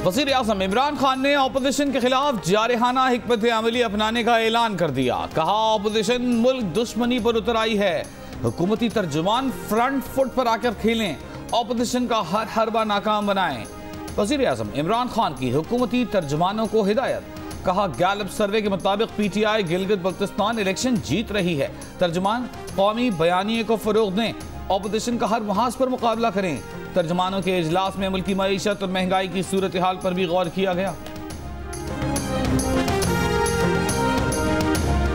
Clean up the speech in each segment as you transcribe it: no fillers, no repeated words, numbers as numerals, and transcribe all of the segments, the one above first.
वज़ीर आज़म इमरान खान ने अपोजिशन के खिलाफ जारहाना हिकमत अमली अपनाने का ऐलान कर दिया। कहा अपोजिशन मुल्क दुश्मनी पर उतर आई है, हुकूमती तर्जुमान फ्रंट फुट पर आकर खेलें, अपोजिशन का हर हरबा नाकाम बनाएं। वज़ीर आज़म इमरान खान की हुकूमती तर्जुमानों को हिदायत। कहा गैलप सर्वे के मुताबिक PTI गिलगित बल्तिस्तान इलेक्शन जीत रही है। तर्जुमान कौमी बयानिए को फरोग दें, अपोजिशन का हर महाज पर मुकाबला करें। तर्जुमानों के इजलास में मुल्की मईशत और महंगाई की सूरत हाल पर भी गौर किया गया।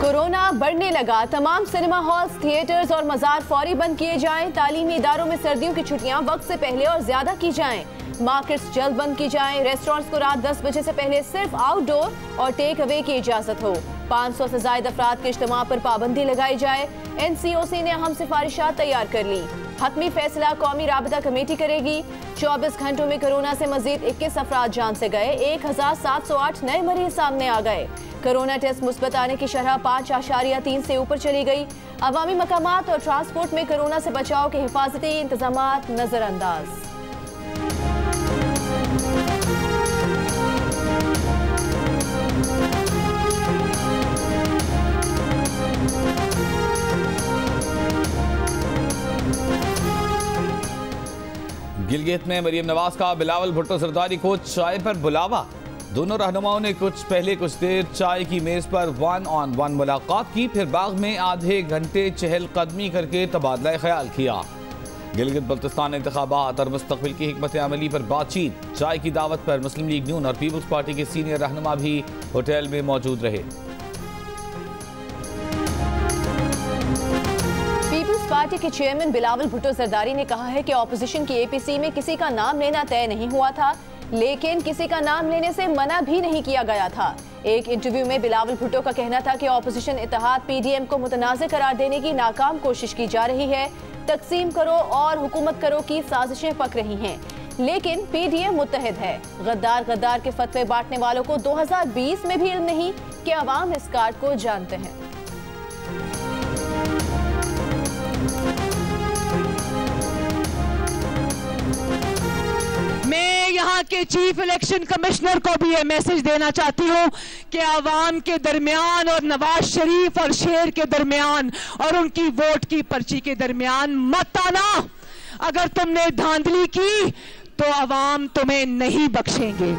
कोरोना बढ़ने लगा, तमाम सिनेमा हॉल्स, थिएटर्स और मज़ार फौरी बंद किए जाएं। तालीमी इदारों में सर्दियों की छुट्टियां वक्त से पहले और ज्यादा की जाएं। मार्केट्स जल्द बंद की जाएं। रेस्टोरेंट्स को रात 10 बजे से पहले सिर्फ आउटडोर और टेक अवे की इजाजत हो। 500 से ज्यादा अफराद के इज्तिमा पर पाबंदी लगाई जाए। NCOC ने अहम सिफारिशात तैयार कर ली। हतमी फैसला कौमी राबता कमेटी करेगी। 24 घंटों में कोरोना से मजीद 21 अफराद जान से गए। 1708 नए मरीज सामने आ गए। कोरोना टेस्ट मुस्बत आने की शरह 5.3 से ऊपर चली गई। अवामी मकामात और ट्रांसपोर्ट में कोरोना से बचाव के हिफाजती इंतजामात नजरअंदाज। गिलगित में मरियम नवाज का बिलावल भुट्टो जरदारी को चाय पर बुलावा। दोनों रहनुमाओं ने कुछ देर चाय की मेज पर 1-on-1 मुलाकात की, फिर बाग में आधे घंटे चहलकदमी करके तबादला ख्याल किया। गिलगित बल्तिस्तान इंतखाबात और मुस्तकबिल की हिकमत अमली पर बातचीत। चाय की दावत पर मुस्लिम लीग नून और पीपल्स पार्टी के सीनियर रहनुमा भी होटल में मौजूद रहे। पार्टी के चेयरमैन बिलावल भुट्टो जरदारी ने कहा है कि ऑपोजिशन की APC में किसी का नाम लेना तय नहीं हुआ था, लेकिन किसी का नाम लेने से मना भी नहीं किया गया था। एक इंटरव्यू में बिलावल भुट्टो का कहना था कि ऑपोजिशन इत्तेहाद PDM को मुतनाज़ करार देने की नाकाम कोशिश की जा रही है। तकसीम करो और हुकूमत करो की साजिशें पक रही हैं, लेकिन PDM मुत्तहिद है। गद्दार के फतवे बांटने वालों को 2020 में भी इल्म नहीं कि अवाम इस कार्ड को जानते हैं। मैं यहाँ के चीफ इलेक्शन कमिश्नर को भी ये मैसेज देना चाहती हूँ कि आवाम के दरमियान और नवाज शरीफ और शेर के दरमियान और उनकी वोट की पर्ची के दरमियान मत आना। अगर तुमने धांधली की तो आवाम तुम्हें नहीं बख्शेंगे।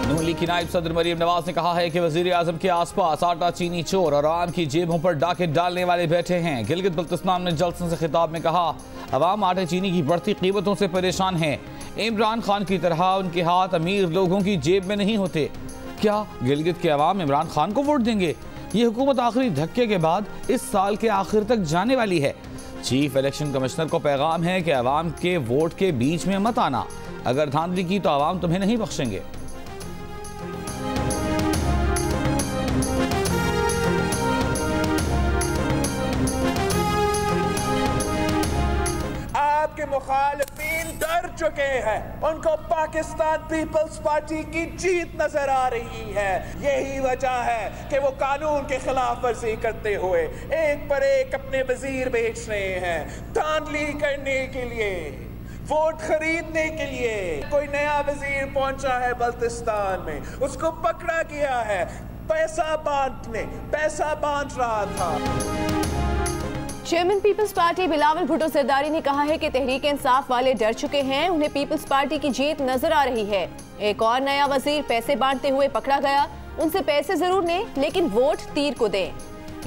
नून लीग की नायब सदर मरियम नवाज ने कहा है कि वजीर आजम के आसपास आटा चीनी चोर और आवाम की जेबों पर डाके डालने वाले बैठे हैं। गिलगित बल्तिस्तान में जलसन से खिताब में कहा, अवाम आटे चीनी की बढ़ती कीमतों से परेशान है। इमरान खान की तरह उनके हाथ अमीर लोगों की जेब में नहीं होते। क्या गिलगित के अवाम इमरान खान को वोट देंगे? ये हुकूमत आखिरी धक्के के बाद इस साल के आखिर तक जाने वाली है। चीफ इलेक्शन कमिश्नर को पैगाम है कि अवाम के वोट के बीच में मत आना। अगर धांधली की तो अवाम तुम्हें नहीं बख्शेंगे। आपके मुखालिफिन डर चुके हैं, उनको पाकिस्तान पीपल्स पार्टी की जीत नजर आ रही है। यही वजह है कि वो कानून के खिलाफ वर्जी करते हुए एक पर एक अपने वजीर बेच रहे हैं। धांधली करने के लिए, वोट खरीदने के लिए कोई नया वजीर पहुंचा है बल्तिस्तान में, उसको पकड़ा गया है। पैसा बांट रहा था। चेयरमैन पीपल्स पार्टी बिलावल भुट्टो जरदारी ने कहा है कि तहरीक इंसाफ वाले डर चुके हैं, उन्हें पीपल्स पार्टी की जीत नजर आ रही है। एक और नया वजीर पैसे बांटते हुए पकड़ा गया, उनसे पैसे जरूर लें लेकिन वोट तीर को दें।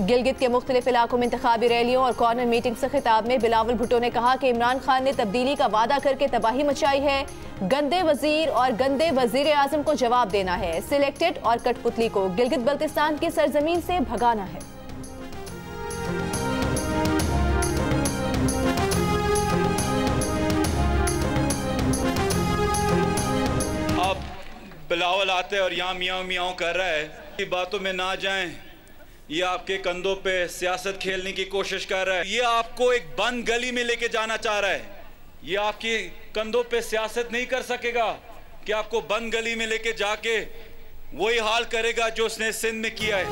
गिलगित के मुख्तलिफ इलाकों में इंतखाबी रैलियों और कॉर्नर मीटिंग से खिताब में बिलावल भुट्टो ने कहा कि इमरान खान ने तब्दीली का वादा करके तबाही मचाई है। गंदे वजीर और गंदे वजीर आजम को जवाब देना है। सिलेक्टेड और कठपुतली को गिलगित बल्तिस्तान की सरजमीन से भगाना है। अब बिलावल आते और यहाँ मियाँ मियाँ कर रहा है, बातों में ना जाएं। ये आपके कंधों पे सियासत खेलने की कोशिश कर रहा है। ये आपको एक बंद गली में लेके जाना चाह रहा है। ये आपकी कंधों पे सियासत नहीं कर सकेगा कि आपको बंद गली में लेके जाके वही हाल करेगा जो उसने सिंध में किया है।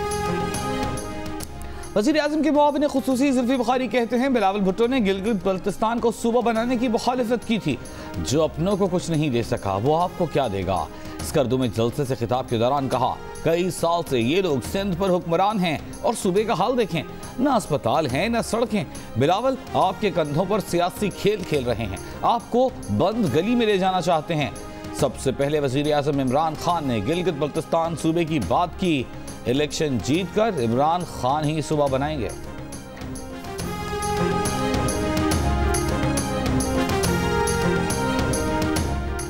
वज़ीर आज़म के मुआविन खुसूसी जुल्फी बुखारी कहते हैं बिलावल भुट्टो ने गिलगित बल्तिस्तान को सूबा बनाने की मुखालिफत की थी। जो अपनों को कुछ नहीं दे सका वो आपको क्या देगा। स्कर्दू में जलसे से खिताब के दौरान कहा, कई साल से ये लोग सिंध पर हुक्मरान हैं और सूबे का हाल देखें, न अस्पताल हैं न सड़कें। बिलावल आपके कंधों पर सियासी खेल खेल रहे हैं, आपको बंद गली में ले जाना चाहते हैं। सबसे पहले वज़ीर आज़म इमरान खान ने गिलगित बल्तिस्तान सूबे की बात की। इलेक्शन जीतकर इमरान खान ही सूबा बनाएंगे।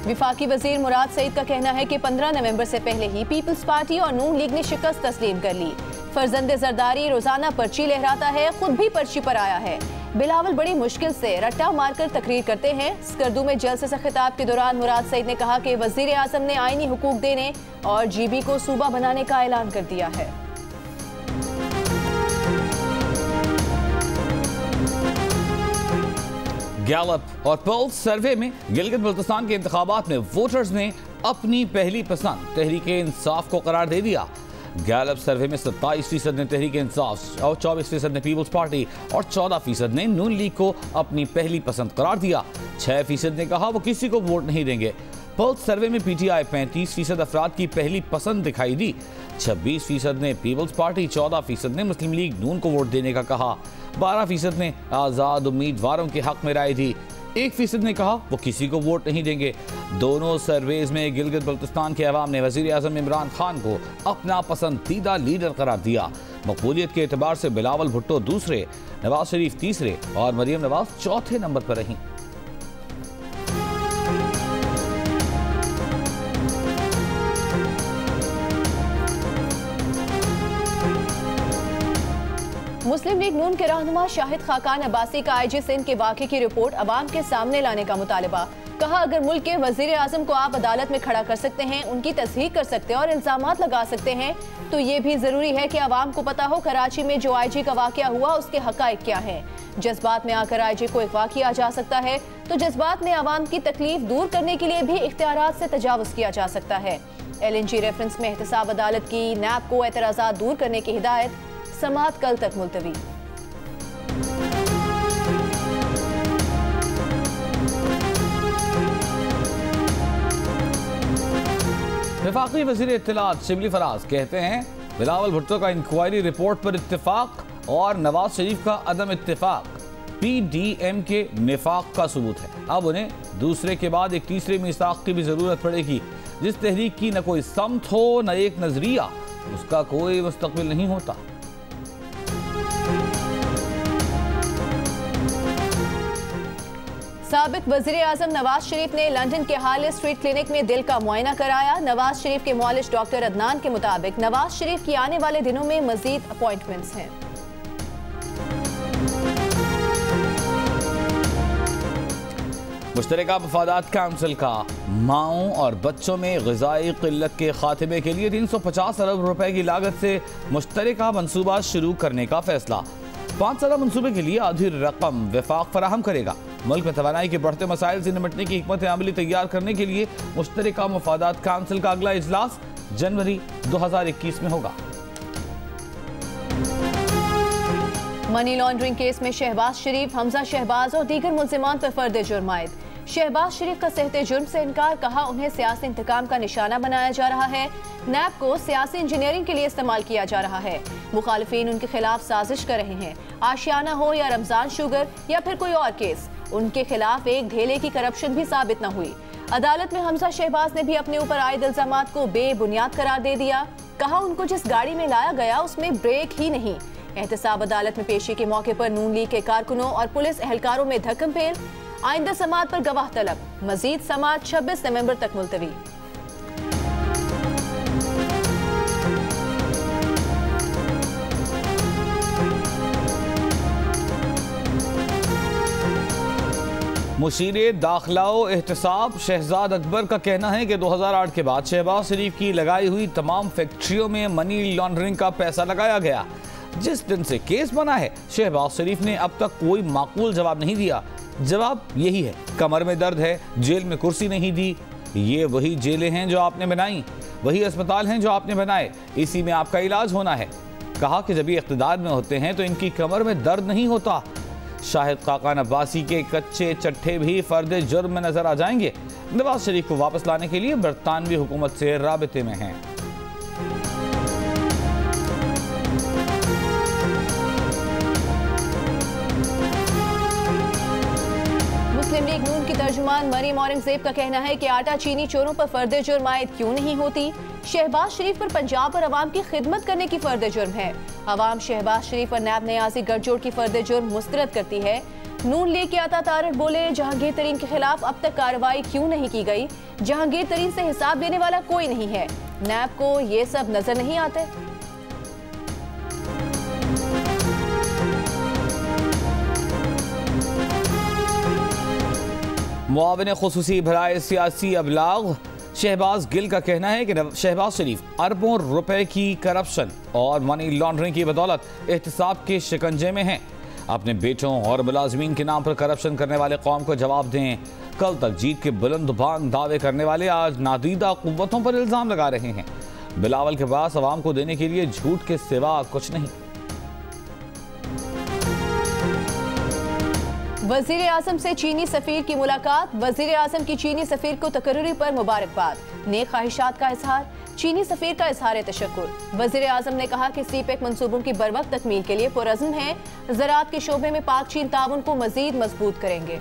विफाकी वजीर मुराद सईद का कहना है कि 15 नवंबर से पहले ही पीपल्स पार्टी और नून लीग ने शिकस्त तस्लीम कर ली। फर्जंद जरदारी रोजाना पर्ची लहराता है, खुद भी पर्ची पर आया है। बिलावल बड़ी मुश्किल से रट्टा मारकर तकरीर करते हैं। स्कर्दू में जलसे से खिताब के दौरान मुराद सईद ने कहा कि वजीर आजम ने आईनी हुकूक देने और जीबी को सूबा बनाने का ऐलान कर दिया है। गैलप और पल्स सर्वे में गिलगित बल्तिस्तान के इंतखाबात में वोटर्स ने अपनी पहली पसंद तहरीके इंसाफ को करार दे दिया। गैलप सर्वे में 27% ने तहरीके इंसाफ और 24% ने पीपल्स पार्टी और 14% ने नून लीग को अपनी पहली पसंद करार दिया। 6% ने कहा वो किसी को वोट नहीं देंगे। पल्स सर्वे में पीटीआई 35% अफराद की पहली पसंद दिखाई दी। 26% ने पीपल्स पार्टी, 14% ने मुस्लिम लीग नून को वोट देने का कहा। 12% ने आज़ाद उम्मीदवारों के हक में राय दी। 1% ने कहा वो किसी को वोट नहीं देंगे। दोनों सर्वेज में गिलगित बल्तिस्तान के अवाम ने वज़ीर आज़म इमरान खान को अपना पसंदीदा लीडर करार दिया। मकबूलियत के एतबार से बिलावल भुट्टो दूसरे, नवाज शरीफ तीसरे और मरियम नवाज चौथे नंबर पर रहीं। मुस्लिम लीग नून के रहनुमा शाहिद खाकान अब्बासी का आईजी सिंध के वाक़े की रिपोर्ट अवाम के सामने लाने का मुतालबा। कहा अगर मुल्क के वजीर आजम को आप अदालत में खड़ा कर सकते हैं, उनकी तस्दीक कर सकते हैं और इल्जामात लगा सकते हैं, तो ये भी जरूरी है कि अवाम को पता हो कराची में जो आईजी का वाक़या हुआ उसके हक़ाइक़ क्या है। जज्बात में आकर आईजी को अगवा किया जा सकता है तो जज्बात में अवाम की तकलीफ दूर करने के लिए भी इख्तियारात से तजावुज़ किया जा सकता है। LNG रेफरेंस में एहतसाब अदालत की नैब को एतराज़ात दूर करने की हिदायत। समाअत कल तक मुलतवी। वफाकी वज़ीर इत्तलात शिबली फराज कहते हैं बिलावल भुट्टो का इंक्वायरी रिपोर्ट पर इत्तेफाक और नवाज शरीफ का अदम इत्तेफाक PDM के निफाक का सबूत है। अब उन्हें दूसरे के बाद एक तीसरे मीसाक की भी जरूरत पड़ेगी। जिस तहरीक की न कोई समत हो न एक नजरिया, उसका कोई मुस्तकबिल नहीं होता। साबिक वज़ीर आज़म नवाज शरीफ ने लंदन के हाल स्ट्रीट क्लिनिक में दिल का मुआयना कराया। नवाज शरीफ के मुआलिज डॉक्टर अदनान के मुताबिक नवाज शरीफ की आने वाले दिनों में मजीद अपॉइंटमेंट्स हैं। मुश्तरका मफादात काउंसिल का माओं और बच्चों में ग़िज़ाई क़िल्लत के खात्मे के लिए 350 अरब रुपए की लागत से मुश्तरका मनसूबा शुरू करने का फैसला। 5 साल मनसूबे के लिए आधी रकम वफाक फराहम करेगा। मुल्क में तवानाई के बढ़ते मसाइल से निपटने की हिकमत अमली तैयार करने के लिए मुश्तरका मफादात काउंसिल का अगला इजलास जनवरी 2021 में होगा। मनी लॉन्ड्रिंग केस में शहबाज शरीफ, हमजा शहबाज और दीगर मुल्जिमान पर फर्द जुर्म आयद। शहबाज शरीफ का सहते जुर्म से इनकार, कहा उन्हें सियासी इंतकाम का निशाना बनाया जा रहा है। नैब को सियासी इंजीनियरिंग के लिए इस्तेमाल किया जा रहा है। मुखालिफिन उनके खिलाफ साजिश कर रहे हैं। आशियाना हो या रमजान शुगर या फिर कोई और केस, उनके खिलाफ एक ढेले की करप्शन भी साबित न हुई। अदालत में हमजा शहबाज ने भी अपने ऊपर आयद इल्जामात को बेबुनियाद करार दे दिया। कहा उनको जिस गाड़ी में लाया गया उसमें ब्रेक ही नहीं। एहतसाब अदालत में पेशी के मौके पर नून लीग के कारकुनों और पुलिस एहलकारों में धक्कम फेर। आइंदा समाअत पर गवाह तलब। मजीद समाअत 26 नवंबर तक मुलतवी। मुशीरे दाखिलाओ एहतसाब शहजाद अकबर का कहना है कि 2008 के बाद शहबाज शरीफ की लगाई हुई तमाम फैक्ट्रियों में मनी लॉन्ड्रिंग का पैसा लगाया गया। जिस दिन से केस बना है शहबाज शरीफ ने अब तक कोई माकूल जवाब नहीं दिया। जवाब यही है, कमर में दर्द है, जेल में कुर्सी नहीं दी। ये वही जेलें हैं जो आपने बनाई, वही अस्पताल हैं जो आपने बनाए, इसी में आपका इलाज होना है। कहा कि जब ये इख्तिदार में होते हैं तो इनकी कमर में दर्द नहीं होता। शाहिद खाकान अब्बासी के कच्चे चट्टे भी फर्द जुर्म में नजर आ जाएंगे। नवाज शरीफ को वापस लाने के लिए बरतानवी हुकूमत से राबिते में हैं। मुस्लिम लीग नून की तर्जुमान मरीम औरंगजेब का कहना है कि आटा चीनी चोरों पर फर्द जुर्म आयद क्यों नहीं होती। शहबाज शरीफ पर पंजाब और अवाम की खिदमत करने की फर्द जुर्म है। अवाम शहबाज शरीफ और नैब नियाजी गठजोड़ की फर्द जुर्म मुस्तरद करती है। नून लीग के आता तारड़ बोले, जहांगीर तरीन के खिलाफ अब तक कार्रवाई क्यों नहीं की गई? जहांगीर तरीन से हिसाब लेने वाला कोई नहीं है। नैब को ये सब नजर नहीं आते। मुआविन खुसूसी भराए सियासी अबलाग शहबाज गिल का कहना है कि शहबाज शरीफ अरबों रुपए की करप्शन और मनी लॉन्ड्रिंग की बदौलत एहतिसाब के शिकंजे में हैं। अपने बेटों और मुलाजमीन के नाम पर करप्शन करने वाले कौम को जवाब दें। कल तक जीत के बुलंद बांग दावे करने वाले आज नादीदा कुव्वतों पर इल्जाम लगा रहे हैं। बिलावल के पास अवाम को देने के लिए झूठ के सिवा कुछ नहीं। वजीर आजम से चीनी सफीर की मुलाकात। वजीर आजम की चीनी सफीर को तकर्रुरी पर मुबारकबाद। नेक ख्वाहिशात का इजहार। चीनी सफीर का इजहार तशक्कुर। वजीर आजम ने कहा कि सीपेक मंसूबों की बरवक्त तकमील के लिए पुरअज़्म है। ज़राअत के शोबे में पाक चीन ताउन को मजीद मजबूत करेंगे।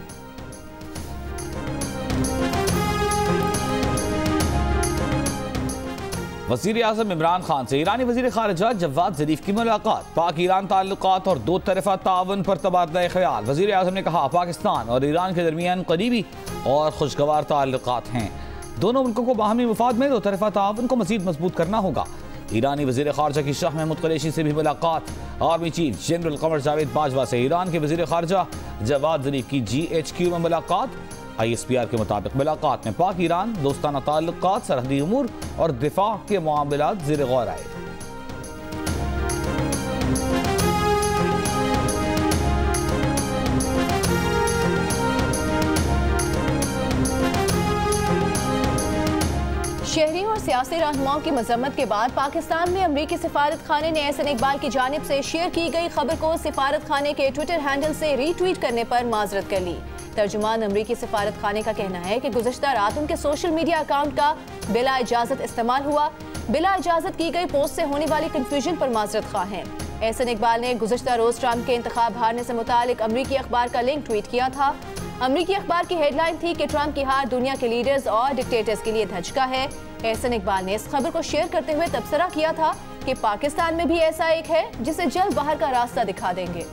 वज़ीर आज़म इमरान खान से ईरानी वज़ीर ख़ारिजा जवाद ज़रीफ की मुलाकात। पाक ईरान ताल्लुकात और दो तरफ़ा ताउन पर तबादला ख्याल। वज़ीर आज़म ने कहा, पाकिस्तान और ईरान के दरमियान करीबी और खुशगवार ताल्लुकात हैं। दोनों मुल्कों को बाहमी मुफाद में दो तरफ़ा ताउन को मज़ीद मजबूत करना होगा। ईरानी वज़ीर ख़ारिजा की शाह महमूद कुरैशी से भी मुलाकात। Army chief general Qamar Javed Bajwa से ईरान के वज़ीर ख़ारिजा जवाद ज़रीफ की GHQ में मुलाकात। ISPR के मुताबिक मुलाकात में पाक ईरान दोस्ताना ताल्लुकात, सरहदी उमूर और दिफा के मामलात ज़ेर गौर आए। शहरियों और सियासी रहनुमाओं की मजम्मत के बाद पाकिस्तान में अमरीकी सिफारत खाने ने एहसन इकबाल की जानिब से शेयर की गई खबर को सिफारत खाने के ट्विटर हैंडल से रीट्वीट करने पर माजरत कर ली। तर्जुमान अमरीकी सिफारत खाने का कहना है कि गुज़श्ता रात उनके सोशल मीडिया अकाउंट का बिला इजाज़त इस्तेमाल हुआ। बिला इजाज़त की गई पोस्ट से होने वाली कन्फ्यूजन पर माजरत खा हैं। एहसन इकबाल ने गुज़श्ता रोज ट्रंप के इंतखाब हारने से मुतालिक अमरीकी अखबार का लिंक ट्वीट किया था। अमरीकी अखबार की हेडलाइन थी कि ट्रंप की हार दुनिया के लीडर्स और डिक्टेटर्स के लिए धचका है। एहसन इकबाल ने इस खबर को शेयर करते हुए तबसरा किया था कि पाकिस्तान में भी ऐसा एक है जिसे जल्द बाहर का रास्ता दिखा देंगे।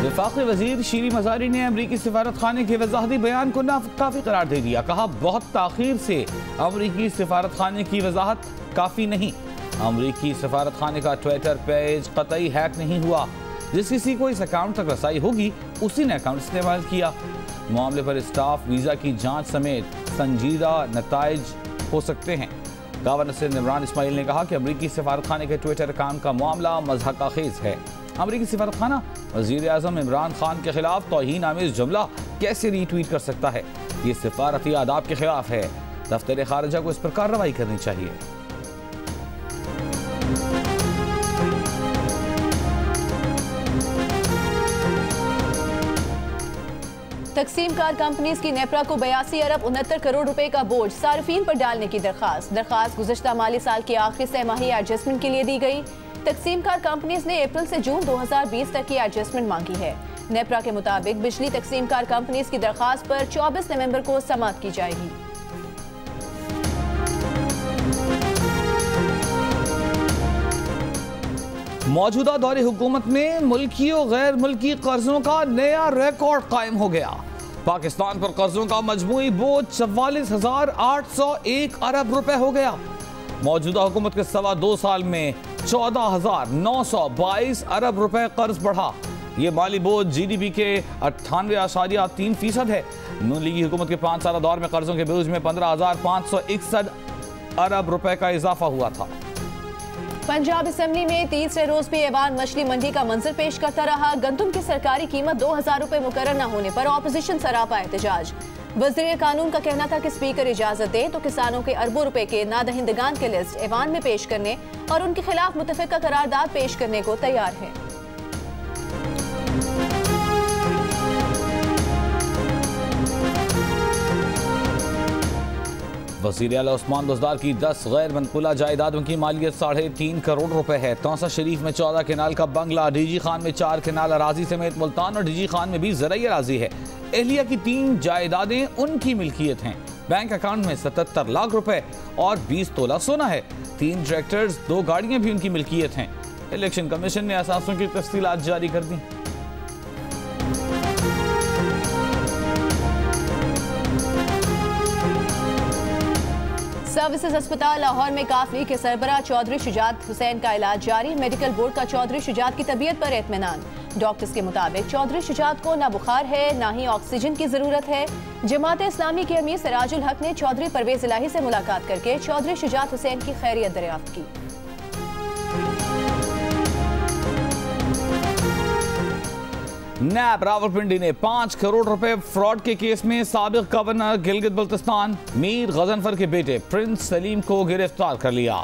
वफाकी वजीर शीरी मज़ारी ने अमरीकी सिफारत खाने के वजाहती बयान को नाकाफी करार दे दिया। कहा, बहुत ताखीर से अमरीकी सिफारत खाने की वजाहत काफ़ी नहीं। अमरीकी सिफारत खाने का ट्विटर पेज कतई हैक नहीं हुआ। जिस किसी को इस अकाउंट तक रसाई होगी उसी ने अकाउंट इस्तेमाल किया। मामले पर स्टाफ वीज़ा की जाँच समेत संजीदा नताइज हो सकते हैं। गवर्नर से इमरान इस्माइल ने कहा कि अमरीकी सिफारत खाने के ट्विटर अकाउंट का मामला मज़हक़ाखेज़ है। अमरीकी सिफारत खाना वज़ीर आज़म इमरान खान के खिलाफ तौहीन आमेज़ जुमला कैसे रीट्वीट कर सकता है? ये सिफारती आदाब के खिलाफ है। दफ्तर खारिजा को इस पर कार्रवाई करनी चाहिए। तकसीम कार कंपनीज की नेप्रा को 82 अरब 69 करोड़ रुपए का बोझ सार्फिन पर डालने की दरखास्त गुज़श्ता माली साल की आखिरी सहमाही एडजस्टमेंट के लिए दी गई। तकसीम कार कंपनीज ने अप्रैल से जून 2020 तक की एडजस्टमेंट मांगी है। नेप्रा के मुताबिक बिजली तकसीम कार कंपनीज की दरखास्त पर 24 नवंबर को समाअत की जाएगी। मौजूदा दौरे हुकूमत में मुल्की और गैर मुल्की कर्जों का नया रिकॉर्ड कायम हो गया। पाकिस्तान पर कर्जों का मजमूई बोझ 44,801 अरब रुपए हो गया। मौजूदा हुकूमत के 2.25 साल में 14,922 अरब रुपए कर्ज बढ़ा। ये माली बोझ GDP के 98.3% है। नून लीगी हुकूमत के 5 साल दौर में कर्जों के बोझ में 15,561 अरब रुपए का इजाफा हुआ था। पंजाब असेंबली में तीसरे रोज भी ऐवान मछली मंडी का मंजर पेश करता रहा। गंदम की सरकारी कीमत 2000 रुपए मुकर्रर न होने पर ऑपोजिशन सरापा एहतजाज। वज़ीर कानून का कहना था कि स्पीकर इजाजत दे तो किसानों के अरबों रुपए के नादहिंदगान की लिस्ट ऐवान में पेश करने और उनके खिलाफ मुतफ़िका करारदाद पेश करने को तैयार है। वज़ीर आला उस्मान बुज़दार की 10 गैर मनकुला जायदादों की मालियत 3.5 करोड़ रुपए है। तौसा शरीफ में 14 केनाल का बंगला, डीजी खान में 4 केनाल अराजी समेत मुल्तान और डीजी खान में भी ज़राई अराजी है। एहलिया की 3 जायदादें उनकी मिल्कियत हैं। बैंक अकाउंट में 77 लाख रुपए और 20 तोला सोना है। 3 ट्रैक्टर्स, 2 गाड़ियां भी उनकी मिल्कियत हैं। इलेक्शन कमीशन ने असासों की तफसीलात जारी कर दी। सर्विसेज अस्पताल लाहौर में काफली के सरबराह चौधरी शुजात हुसैन का इलाज जारी। मेडिकल बोर्ड का चौधरी शुजात की तबीयत पर इत्मीनान। डॉक्टर्स के मुताबिक चौधरी शुजात को ना बुखार है ना ही ऑक्सीजन की जरूरत है। जमात इस्लामी के अमीर सिराजुल हक ने चौधरी परवेज इलाही से मुलाकात करके चौधरी शुजात हुसैन की खैरियत दरियाफ्त की। नैब रावलपिंडी ने 5 करोड़ रुपए फ्रॉड के केस में साबिक गवर्नर गिलगित बल्तिस्तान मीर गजनफर के बेटे प्रिंस सलीम को गिरफ्तार कर लिया।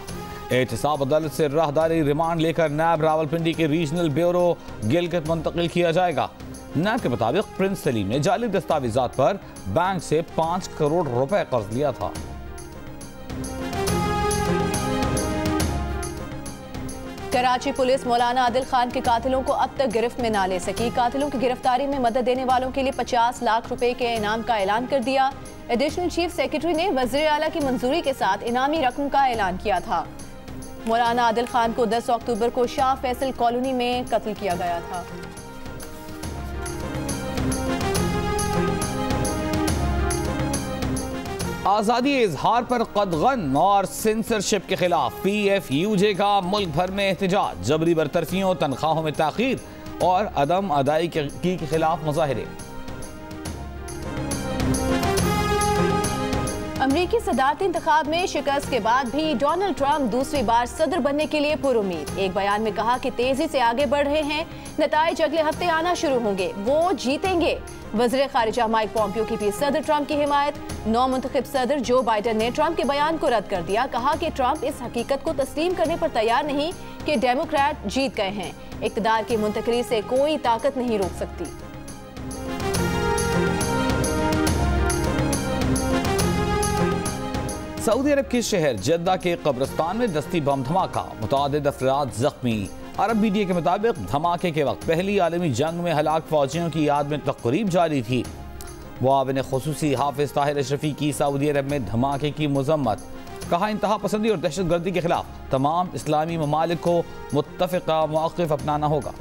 एहतसाब अदालत से राहदारी रिमांड लेकर नैब रावलपिंडी के रीजनल ब्यूरो गिलगित मुंतकिल किया जाएगा। नैब के मुताबिक प्रिंस सलीम ने जाली दस्तावेजात पर बैंक से 5 करोड़ रुपए कर्ज लिया था। कराची पुलिस मौलाना आदिल खान के कातिलों को अब तक गिरफ्त में ना ले सकी। कातिलों की गिरफ्तारी में मदद देने वालों के लिए 50 लाख रुपए के इनाम का ऐलान कर दिया। एडिशनल चीफ सेक्रेटरी ने वज़ीर आला की मंजूरी के साथ इनामी रकम का ऐलान किया था। मौलाना आदिल खान को 10 अक्टूबर को शाह फैसल कॉलोनी में कत्ल किया गया था। आज़ादी इजहार पर कदगन और सेंसरशिप के खिलाफ PFUJ का मुल्क भर में एहतजाज। जबरी बरतरफियों, तनख्वाहों में ताखीर और अदम अदायगी के खिलाफ मुजाहिरे। अमरीकी सदारती इंतखाब में शिकस्त के बाद भी डोनाल्ड ट्रंप दूसरी बार सदर बनने के लिए पुरुमीद। एक बयान में कहा कि तेजी से आगे बढ़ रहे हैं, नताइज अगले हफ्ते आना शुरू होंगे, वो जीतेंगे। वज़ीर खारिजा माइक पॉम्पियो की भी सदर ट्रंप की हिमायत। नौमुंतखब सदर जो बाइडन ने ट्रंप के बयान को रद्द कर दिया। कहा कि ट्रंप इस हकीकत को तस्लीम करने पर तैयार नहीं कि डेमोक्रेट जीत गए हैं। इक़्तिदार की मुंतकिली से कोई ताकत नहीं रोक सकती। सऊदी अरब के शहर जद्दा के कब्रिस्तान में दस्ती बम धमाका, मुतादिद अफराद जख्मी। अरब मीडिया के मुताबिक धमाके के वक्त पहली आलमी जंग में हलाक फौजियों की याद में तक़रीब जारी थी। मुआविन खुसूसी हाफिज ताहिर अशरफी की सऊदी अरब में धमाके की मजम्मत। कहा इंतहा पसंदी और दहशत गर्दी के खिलाफ तमाम इस्लामी ममालिक को मुत्तफ़िक़ा मौक़िफ़ अपनाना होगा।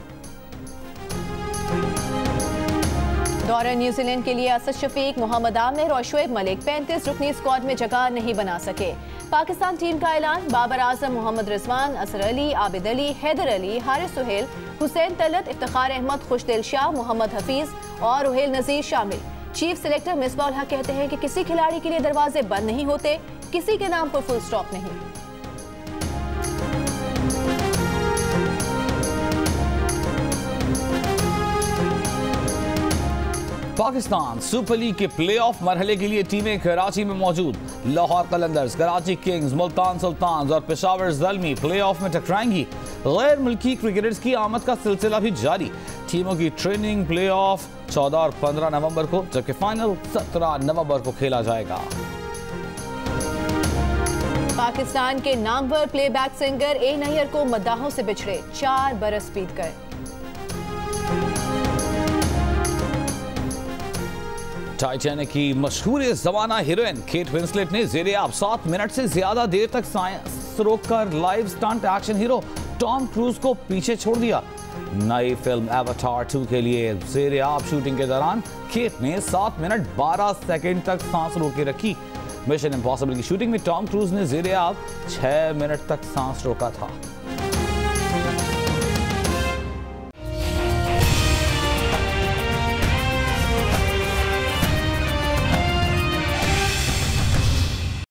दौरे न्यूजीलैंड के लिए असद शफीक, मोहम्मद आमिर और शुएब मलिक 35 रुकनी स्क्वाड में जगह नहीं बना सके। पाकिस्तान टीम का ऐलान। बाबर आजम, मोहम्मद रिजवान, असर अली, आबिद अली, हैदर अली, हारिस सुहेल, हुसैन तलत, इफ्तिखार अहमद, खुशदिल शाह, मोहम्मद हफीज और रुहेल नजीर शामिल। चीफ सिलेक्टर मिसबाह उल हक कहते हैं कि किसी खिलाड़ी के लिए दरवाजे बंद नहीं होते, किसी के नाम पर फुल स्टॉप नहीं। पाकिस्तान सुपर लीग के प्लेऑफ मरहले के लिए टीमें कराची में मौजूद। लाहौर कलंदर्स, कराची किंग्स, मुल्तान सुल्तान्स और पेशावर ज़ल्मी प्लेऑफ में टकराएंगी। गैर मुल्की क्रिकेटर्स की आमद का सिलसिला भी जारी। टीमों की ट्रेनिंग प्लेऑफ 14 और 15 नवंबर को, जबकि फाइनल 17 नवंबर को खेला जाएगा। पाकिस्तान के नामवर प्लेबैक सिंगर ए नैयर को मद्दाहों से बिछड़े 4 बरस बीत गए। टाइटैनिक की मशहूर ज़माना हीरोइन केट विंसलेट ने ज़ेरे-आब 7 मिनट से ज्यादा देर तक सांस रोककर live stunt action hero Tom cruise को पीछे छोड़ दिया। नई फिल्म एवाटार 2 के लिए ज़ेरे-आब शूटिंग के दौरान केट ने 7 मिनट 12 सेकंड तक सांस रोके रखी। मिशन इम्पॉसिबल की शूटिंग में टॉम क्रूज ने ज़ेरे-आब 6 मिनट तक सांस रोका था।